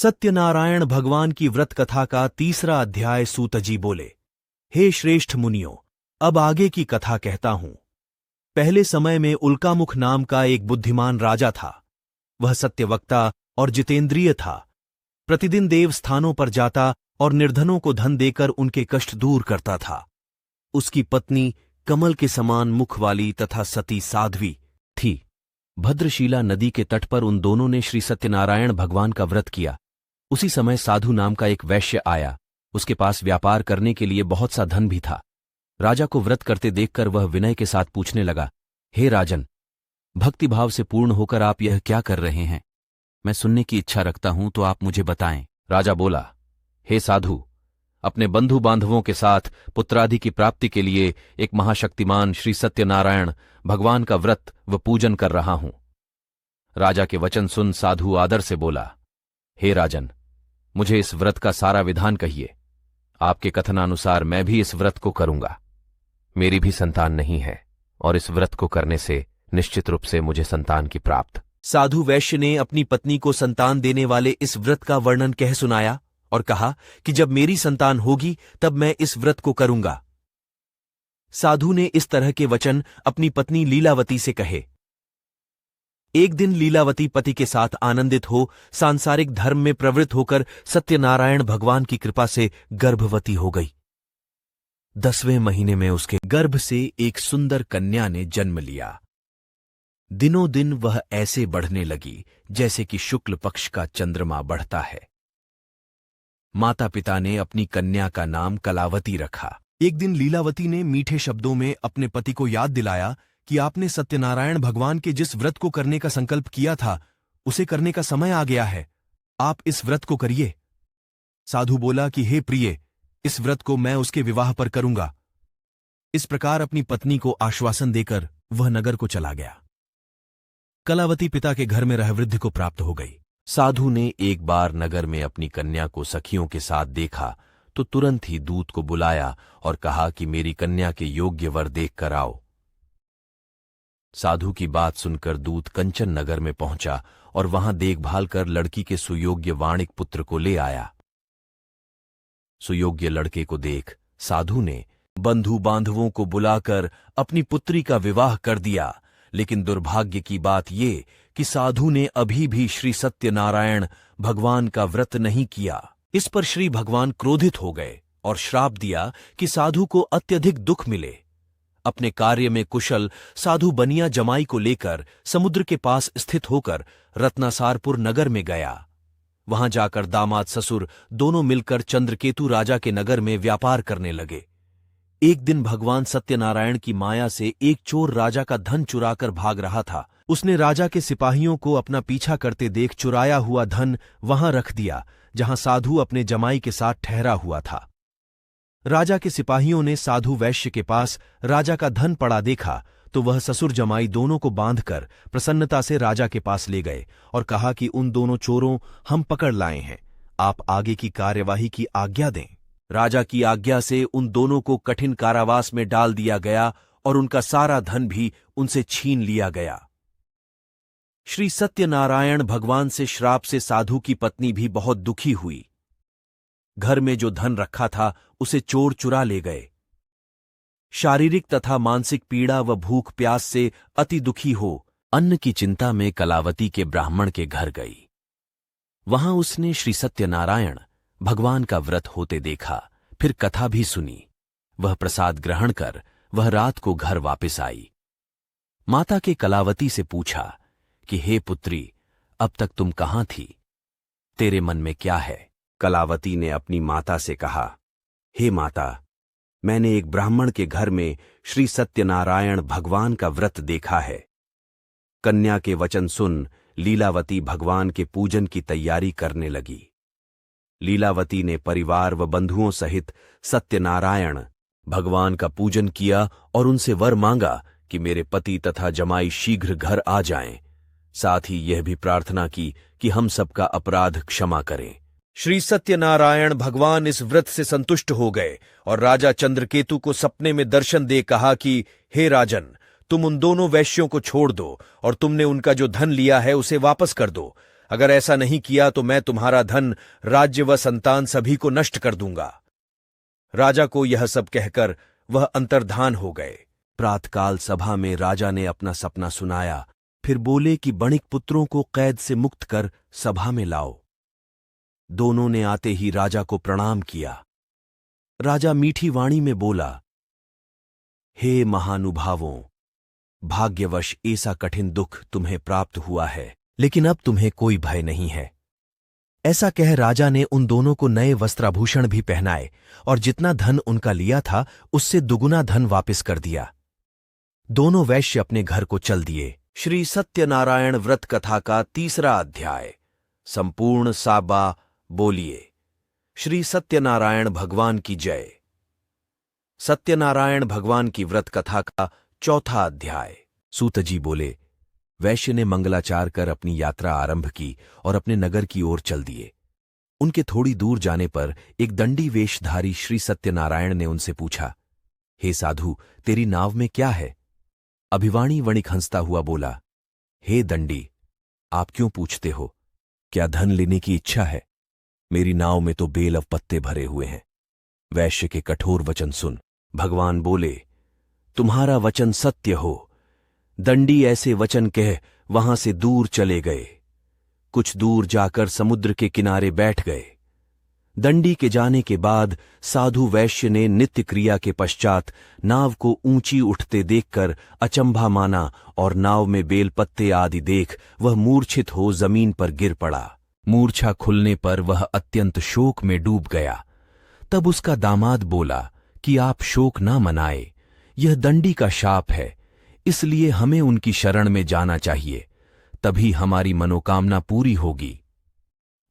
सत्यनारायण भगवान की व्रत कथा का 3रा अध्याय। सूतजी बोले, हे श्रेष्ठ मुनियों, अब आगे की कथा कहता हूं। पहले समय में उल्कामुख नाम का एक बुद्धिमान राजा था। वह सत्यवक्ता और जितेंद्रिय था। प्रतिदिन देव स्थानों पर जाता और निर्धनों को धन देकर उनके कष्ट दूर करता था। उसकी पत्नी कमल के समान मुख वाली तथा सती साध्वी थी। भद्रशीला नदी के तट पर उन दोनों ने श्री सत्यनारायण भगवान का व्रत किया। उसी समय साधु नाम का एक वैश्य आया। उसके पास व्यापार करने के लिए बहुत सा धन भी था। राजा को व्रत करते देखकर वह विनय के साथ पूछने लगा, हे राजन, भक्तिभाव से पूर्ण होकर आप यह क्या कर रहे हैं? मैं सुनने की इच्छा रखता हूं, तो आप मुझे बताएं। राजा बोला, हे साधु, अपने बंधु बांधवों के साथ पुत्रादि की प्राप्ति के लिए एक महाशक्तिमान श्री सत्यनारायण भगवान का व्रत व पूजन कर रहा हूं। राजा के वचन सुन साधु आदर से बोला, हे राजन, मुझे इस व्रत का सारा विधान कहिए। आपके कथनानुसार मैं भी इस व्रत को करूंगा। मेरी भी संतान नहीं है और इस व्रत को करने से निश्चित रूप से मुझे संतान की प्राप्त। साधु वैश्य ने अपनी पत्नी को संतान देने वाले इस व्रत का वर्णन कह सुनाया और कहा कि जब मेरी संतान होगी तब मैं इस व्रत को करूंगा। साधु ने इस तरह के वचन अपनी पत्नी लीलावती से कहे। एक दिन लीलावती पति के साथ आनंदित हो सांसारिक धर्म में प्रवृत्त होकर सत्यनारायण भगवान की कृपा से गर्भवती हो गई। 10वें महीने में उसके गर्भ से एक सुंदर कन्या ने जन्म लिया। दिनों दिन वह ऐसे बढ़ने लगी जैसे कि शुक्ल पक्ष का चंद्रमा बढ़ता है। माता पिता ने अपनी कन्या का नाम कलावती रखा। एक दिन लीलावती ने मीठे शब्दों में अपने पति को याद दिलाया कि आपने सत्यनारायण भगवान के जिस व्रत को करने का संकल्प किया था उसे करने का समय आ गया है। आप इस व्रत को करिए। साधु बोला कि हे प्रिय, इस व्रत को मैं उसके विवाह पर करूंगा। इस प्रकार अपनी पत्नी को आश्वासन देकर वह नगर को चला गया। कलावती पिता के घर में रहवृद्धि को प्राप्त हो गई। साधु ने एक बार नगर में अपनी कन्या को सखियों के साथ देखा तो तुरंत ही दूत को बुलाया और कहा कि मेरी कन्या के योग्य वर देख कर आओ। साधु की बात सुनकर दूत कंचन नगर में पहुंचा और वहां देखभाल कर लड़की के सुयोग्य वाणिक पुत्र को ले आया। सुयोग्य लड़के को देख साधु ने बंधु बांधवों को बुलाकर अपनी पुत्री का विवाह कर दिया। लेकिन दुर्भाग्य की बात ये कि साधु ने अभी भी श्री सत्यनारायण भगवान का व्रत नहीं किया। इस पर श्री भगवान क्रोधित हो गए और श्राप दिया कि साधु को अत्यधिक दुख मिले। अपने कार्य में कुशल साधु बनिया जमाई को लेकर समुद्र के पास स्थित होकर रत्नासारपुर नगर में गया। वहां जाकर दामाद ससुर दोनों मिलकर चंद्रकेतु राजा के नगर में व्यापार करने लगे। एक दिन भगवान सत्यनारायण की माया से एक चोर राजा का धन चुराकर भाग रहा था। उसने राजा के सिपाहियों को अपना पीछा करते देख चुराया हुआ धन वहां रख दिया जहां साधु अपने जमाई के साथ ठहरा हुआ था। राजा के सिपाहियों ने साधु वैश्य के पास राजा का धन पड़ा देखा तो वह ससुर जमाई दोनों को बांधकर प्रसन्नता से राजा के पास ले गए और कहा कि उन दोनों चोरों हम पकड़ लाए हैं, आप आगे की कार्यवाही की आज्ञा दें। राजा की आज्ञा से उन दोनों को कठिन कारावास में डाल दिया गया और उनका सारा धन भी उनसे छीन लिया गया। श्री सत्यनारायण भगवान से श्राप से साधु की पत्नी भी बहुत दुखी हुई। घर में जो धन रखा था उसे चोर चुरा ले गए। शारीरिक तथा मानसिक पीड़ा व भूख प्यास से अति दुखी हो अन्न की चिंता में कलावती के ब्राह्मण के घर गई। वहां उसने श्री सत्यनारायण भगवान का व्रत होते देखा, फिर कथा भी सुनी। वह प्रसाद ग्रहण कर वह रात को घर वापस आई। माता के कलावती से पूछा कि हे पुत्री, अब तक तुम कहां थी? तेरे मन में क्या है? कलावती ने अपनी माता से कहा, हे माता, मैंने एक ब्राह्मण के घर में श्री सत्यनारायण भगवान का व्रत देखा है। कन्या के वचन सुन लीलावती भगवान के पूजन की तैयारी करने लगी। लीलावती ने परिवार व बंधुओं सहित सत्यनारायण भगवान का पूजन किया और उनसे वर मांगा कि मेरे पति तथा जमाई शीघ्र घर आ जाएं। साथ ही यह भी प्रार्थना की कि हम सबका अपराध क्षमा करें। श्री सत्यनारायण भगवान इस व्रत से संतुष्ट हो गए और राजा चंद्रकेतु को सपने में दर्शन दे कहा कि हे राजन, तुम उन दोनों वैश्यों को छोड़ दो और तुमने उनका जो धन लिया है उसे वापस कर दो। अगर ऐसा नहीं किया तो मैं तुम्हारा धन, राज्य व संतान सभी को नष्ट कर दूंगा। राजा को यह सब कहकर वह अंतर्धान हो गए। प्रातकाल सभा में राजा ने अपना सपना सुनाया, फिर बोले कि बणिक पुत्रों को कैद से मुक्त कर सभा में लाओ। दोनों ने आते ही राजा को प्रणाम किया। राजा मीठी वाणी में बोला, हे महानुभावों, भाग्यवश ऐसा कठिन दुख तुम्हें प्राप्त हुआ है, लेकिन अब तुम्हें कोई भय नहीं है। ऐसा कह राजा ने उन दोनों को नए वस्त्राभूषण भी पहनाए और जितना धन उनका लिया था उससे दुगुना धन वापस कर दिया। दोनों वैश्य अपने घर को चल दिए। श्री सत्यनारायण व्रत कथा का 3रा अध्याय। संपूर्ण साबा बोलिए श्री सत्यनारायण भगवान की जय। सत्यनारायण भगवान की व्रत कथा का 4था अध्याय। सूत जी बोले, वैश्य ने मंगलाचार कर अपनी यात्रा आरंभ की और अपने नगर की ओर चल दिए। उनके थोड़ी दूर जाने पर एक दंडी वेशधारी श्री सत्यनारायण ने उनसे पूछा, हे साधु, तेरी नाव में क्या है? अभिवाणी वणिक हंसता हुआ बोला, हे दंडी, आप क्यों पूछते हो? क्या धन लेने की इच्छा है? मेरी नाव में तो बेल और पत्ते भरे हुए हैं। वैश्य के कठोर वचन सुन। भगवान बोले, तुम्हारा वचन सत्य हो। दंडी ऐसे वचन कह वहां से दूर चले गए। कुछ दूर जाकर समुद्र के किनारे बैठ गए। दंडी के जाने के बाद साधु वैश्य ने नित्य क्रिया के पश्चात नाव को ऊंची उठते देखकर अचंभा माना और नाव में बेलपत्ते आदि देख वह मूर्छित हो जमीन पर गिर पड़ा। मूर्छा खुलने पर वह अत्यंत शोक में डूब गया। तब उसका दामाद बोला कि आप शोक ना मनाए, यह दंडी का शाप है, इसलिए हमें उनकी शरण में जाना चाहिए, तभी हमारी मनोकामना पूरी होगी।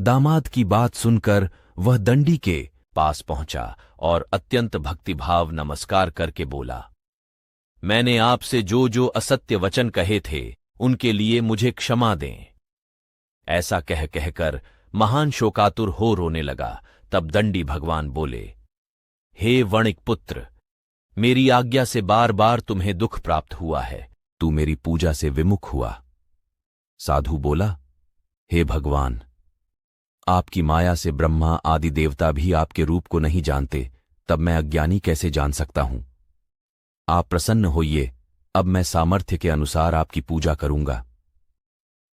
दामाद की बात सुनकर वह दंडी के पास पहुंचा और अत्यंत भक्तिभाव नमस्कार करके बोला, मैंने आपसे जो जो असत्य वचन कहे थे उनके लिए मुझे क्षमा दें। ऐसा कह कहकर महान शोकातुर हो रोने लगा। तब दंडी भगवान बोले, हे वणिक पुत्र, मेरी आज्ञा से बार बार तुम्हें दुख प्राप्त हुआ है, तू मेरी पूजा से विमुख हुआ। साधु बोला, हे भगवान, आपकी माया से ब्रह्मा आदि देवता भी आपके रूप को नहीं जानते, तब मैं अज्ञानी कैसे जान सकता हूं? आप प्रसन्न होइए, अब मैं सामर्थ्य के अनुसार आपकी पूजा करूंगा।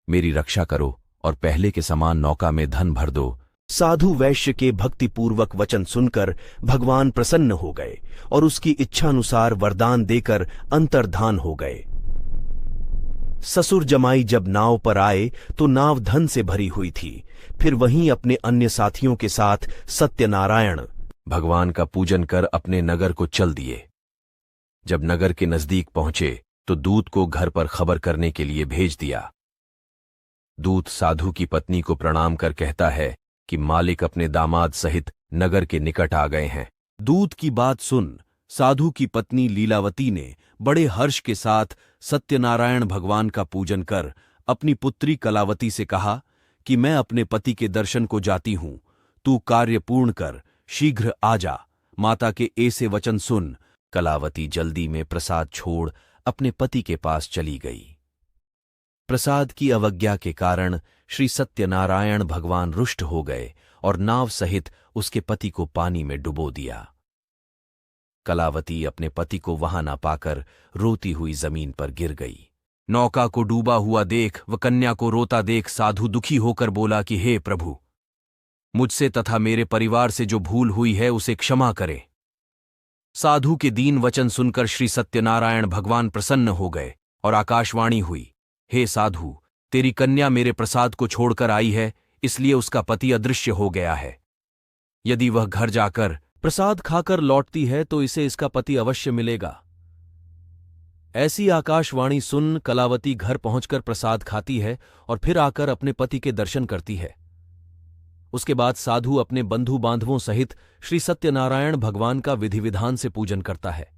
मेरी रक्षा करो और पहले के समान नौका में धन भर दो। साधु वैश्य के भक्तिपूर्वक वचन सुनकर भगवान प्रसन्न हो गए और उसकी इच्छानुसार वरदान देकर अंतर्धान हो गए। ससुर जमाई जब नाव पर आए तो नाव धन से भरी हुई थी। फिर वहीं अपने अन्य साथियों के साथ सत्यनारायण भगवान का पूजन कर अपने नगर को चल दिए। जब नगर के नजदीक पहुंचे तो दूत को घर पर खबर करने के लिए भेज दिया। दूत साधु की पत्नी को प्रणाम कर कहता है कि मालिक अपने दामाद सहित नगर के निकट आ गए हैं। दूत की बात सुन साधु की पत्नी लीलावती ने बड़े हर्ष के साथ सत्यनारायण भगवान का पूजन कर अपनी पुत्री कलावती से कहा कि मैं अपने पति के दर्शन को जाती हूं, तू कार्य पूर्ण कर, शीघ्र आ जा। माता के ऐसे वचन सुन कलावती जल्दी में प्रसाद छोड़ अपने पति के पास चली गई। प्रसाद की अवज्ञा के कारण श्री सत्यनारायण भगवान रुष्ट हो गए और नाव सहित उसके पति को पानी में डुबो दिया। कलावती अपने पति को वहां ना पाकर रोती हुई जमीन पर गिर गई। नौका को डूबा हुआ देख व कन्या को रोता देख साधु दुखी होकर बोला कि हे प्रभु, मुझसे तथा मेरे परिवार से जो भूल हुई है उसे क्षमा करें। साधु के दीन वचन सुनकर श्री सत्यनारायण भगवान प्रसन्न हो गए और आकाशवाणी हुई, हे साधु, तेरी कन्या मेरे प्रसाद को छोड़कर आई है, इसलिए उसका पति अदृश्य हो गया है। यदि वह घर जाकर प्रसाद खाकर लौटती है तो इसे इसका पति अवश्य मिलेगा। ऐसी आकाशवाणी सुन कलावती घर पहुंचकर प्रसाद खाती है और फिर आकर अपने पति के दर्शन करती है। उसके बाद साधु अपने बंधु बांधवों सहित श्री सत्यनारायण भगवान का विधि विधान से पूजन करता है।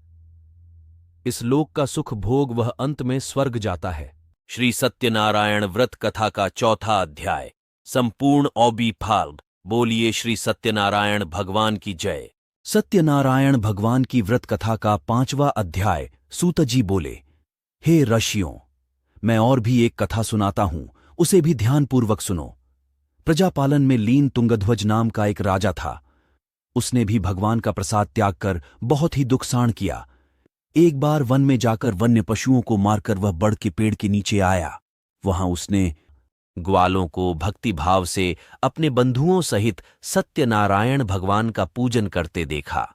इस लोक का सुख भोग वह अंत में स्वर्ग जाता है। श्री सत्यनारायण व्रत कथा का 4था अध्याय। संपूर्ण औबी फाल्ग। बोलिए श्री सत्यनारायण भगवान की जय। सत्यनारायण भगवान की व्रत कथा का 5वां अध्याय। सूत जी बोले, हे ऋषियों, मैं और भी एक कथा सुनाता हूं, उसे भी ध्यानपूर्वक सुनो। प्रजापालन में लीन तुंगध्वज नाम का एक राजा था। उसने भी भगवान का प्रसाद त्याग कर बहुत ही दुखसाण किया। एक बार वन में जाकर वन्य पशुओं को मारकर वह बड़ के पेड़ के नीचे आया। वहां उसने ग्वालों को भक्ति भाव से अपने बंधुओं सहित सत्यनारायण भगवान का पूजन करते देखा।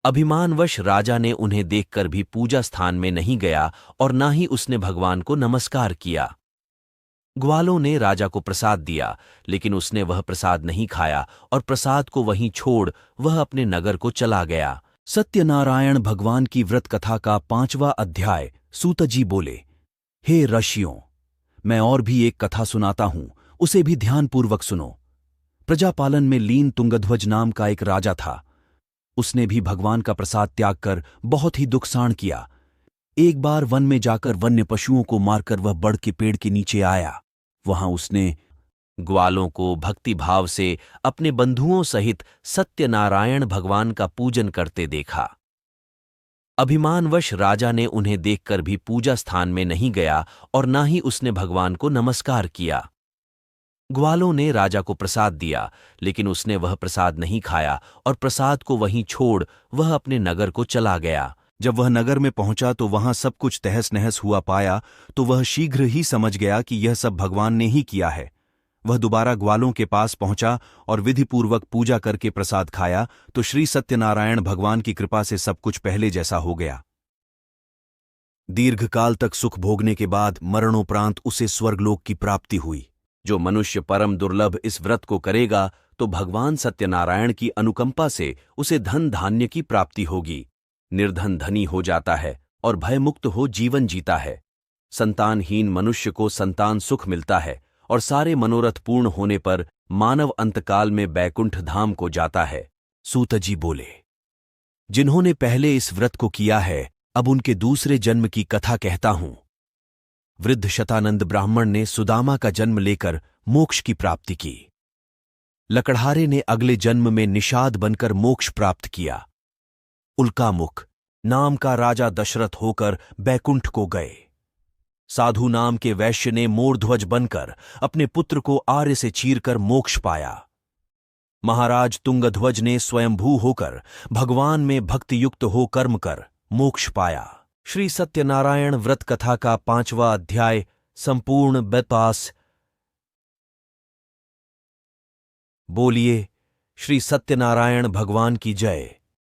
अभिमानवश राजा ने उन्हें देखकर भी पूजा स्थान में नहीं गया और ना ही उसने भगवान को नमस्कार किया। ग्वालों ने राजा को प्रसाद दिया, लेकिन उसने वह प्रसाद नहीं खाया और प्रसाद को वहीं छोड़ वह अपने नगर को चला गया। सत्यनारायण भगवान की व्रत कथा का 5वां अध्याय। सूत जी बोले, हे ऋषियों, मैं और भी एक कथा सुनाता हूं, उसे भी ध्यानपूर्वक सुनो। प्रजापालन में लीन तुंगध्वज नाम का एक राजा था। उसने भी भगवान का प्रसाद त्याग कर बहुत ही दुखसाण किया। एक बार वन में जाकर वन्य पशुओं को मारकर वह बड़ के पेड़ के नीचे आया। वहां उसने ग्वालों को भक्ति भाव से अपने बंधुओं सहित सत्यनारायण भगवान का पूजन करते देखा। अभिमानवश राजा ने उन्हें देखकर भी पूजा स्थान में नहीं गया और ना ही उसने भगवान को नमस्कार किया। ग्वालों ने राजा को प्रसाद दिया, लेकिन उसने वह प्रसाद नहीं खाया और प्रसाद को वहीं छोड़ वह अपने नगर को चला गया। जब वह नगर में पहुंचा तो वहां सब कुछ तहस नहस हुआ पाया तो वह शीघ्र ही समझ गया कि यह सब भगवान ने ही किया है। वह दोबारा ग्वालों के पास पहुंचा और विधिपूर्वक पूजा करके प्रसाद खाया तो श्री सत्यनारायण भगवान की कृपा से सब कुछ पहले जैसा हो गया। दीर्घकाल तक सुख भोगने के बाद मरणोपरांत उसे स्वर्गलोक की प्राप्ति हुई। जो मनुष्य परम दुर्लभ इस व्रत को करेगा तो भगवान सत्यनारायण की अनुकंपा से उसे धन धान्य की प्राप्ति होगी। निर्धन धनी हो जाता है और भयमुक्त हो जीवन जीता है। संतानहीन मनुष्य को संतान सुख मिलता है और सारे मनोरथ पूर्ण होने पर मानव अंतकाल में बैकुंठ धाम को जाता है। सूत जी बोले, जिन्होंने पहले इस व्रत को किया है, अब उनके दूसरे जन्म की कथा कहता हूं। वृद्ध शतानंद ब्राह्मण ने सुदामा का जन्म लेकर मोक्ष की प्राप्ति की। लकड़हारे ने अगले जन्म में निषाद बनकर मोक्ष प्राप्त किया। उल्कामुख नाम का राजा दशरथ होकर बैकुंठ को गए। साधु नाम के वैश्य ने मोरध्वज बनकर अपने पुत्र को आर्य से चीरकर मोक्ष पाया। महाराज तुंगध्वज ने स्वयंभू होकर भगवान में भक्तियुक्त हो कर्म कर मोक्ष पाया। श्री सत्यनारायण व्रत कथा का 5वां अध्याय संपूर्ण बेतास। बोलिए श्री सत्यनारायण भगवान की जय।